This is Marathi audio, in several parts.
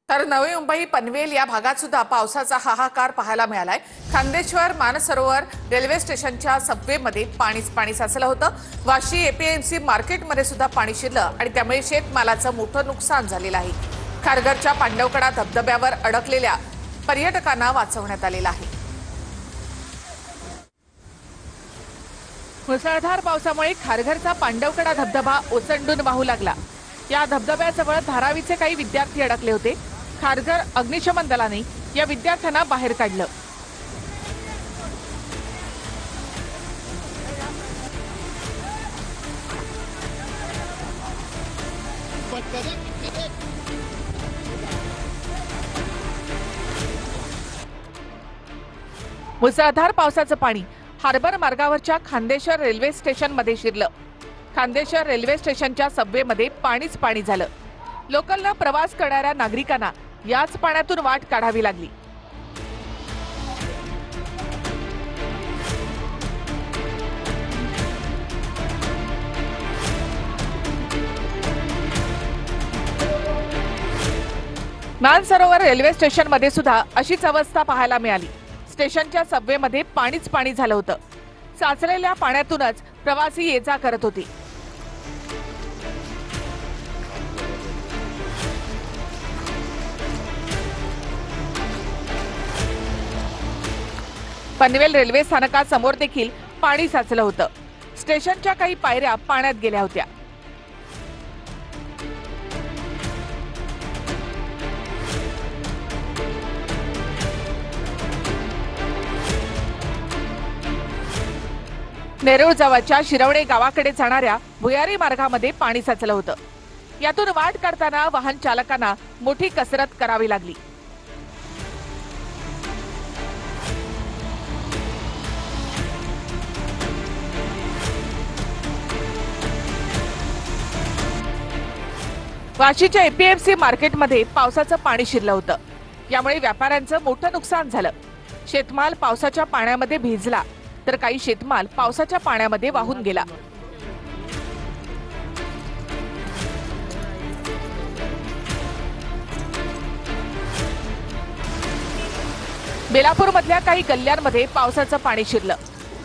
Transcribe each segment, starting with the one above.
तर नवी मुंबई पनवेल या भागात सुद्धा पावसाचा हाहाकार पाहायला मिळालाय। खांदेश्वर मानसरोवर रेल्वे स्टेशनच्या सबवेमध्ये पाणी साचलं होतं। वाशी एपीएमसी मार्केटमध्ये सुद्धा पाणी शिरलं आणि त्यामुळे शेतमालाचं मोठं नुकसान झालेलं आहे। खारघरच्या पांडवकडा धबधब्यावर अडकलेल्या पर्यटकांना वाचवण्यात आलेलं आहे। मुसळधार पावसामुळे खारघरचा पांडवकडा धबधबा ओसंडून वाहू लागला। या धबधब्याजवळ धारावीचे काही विद्यार्थी अडकले होते। खारघर अग्निशमन दलाने या विद्यार्थ्यांना बाहेर काढलं। मुसळधार पावसाचं पाणी हार्बर मार्गावरच्या खांदेश्वर रेल्वे स्टेशनमध्ये शिरलं। खांदेश्वर रेल्वे स्टेशनच्या सबवेमध्ये पाणी झालं। लोकलला प्रवास करणाऱ्या नागरिकांना याच पाण्यातून वाट काढावी लागली। मानसरोवर रेल्वे स्टेशनमध्ये सुद्धा अशीच अवस्था पाहायला मिळाली। स्टेशनच्या सबवेमध्ये पाणी झालं होतं। साचलेल्या पाण्यातूनच प्रवासी ये-जा करत होते। पनवेल रेल्वे स्थानकासमोर देखील पाणी साचलं होतं। स्टेशनच्या काही पायऱ्या पाण्यात गेल्या होत्या। नेरूळ जवळच्या शिरवणे गावाकडे जाणाऱ्या भुयारी मार्गामध्ये पाणी साचलं होतं। यातून वाट काढताना वाहन चालकांना मोठी कसरत करावी लागली। वाशीच्या एपीएमसी मार्केटमध्ये पावसाचं पाणी शिरलं होतं। यामुळे व्यापाऱ्यांचं मोठं नुकसान झालं। शेतमाल पावसाच्या पाण्यामध्ये भिजला तर काही शेतमाल पावसाच्या पाण्यामध्ये वाहून गेला। बेलापूरमधल्या काही गल्ल्यांमध्ये पावसाचं पाणी शिरलं।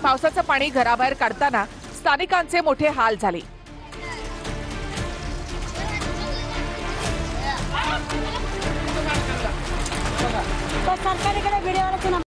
पावसाचं पाणी घराबाहेर काढताना स्थानिकांचे मोठे हाल झाले। सरकारकडे व्हिडिओ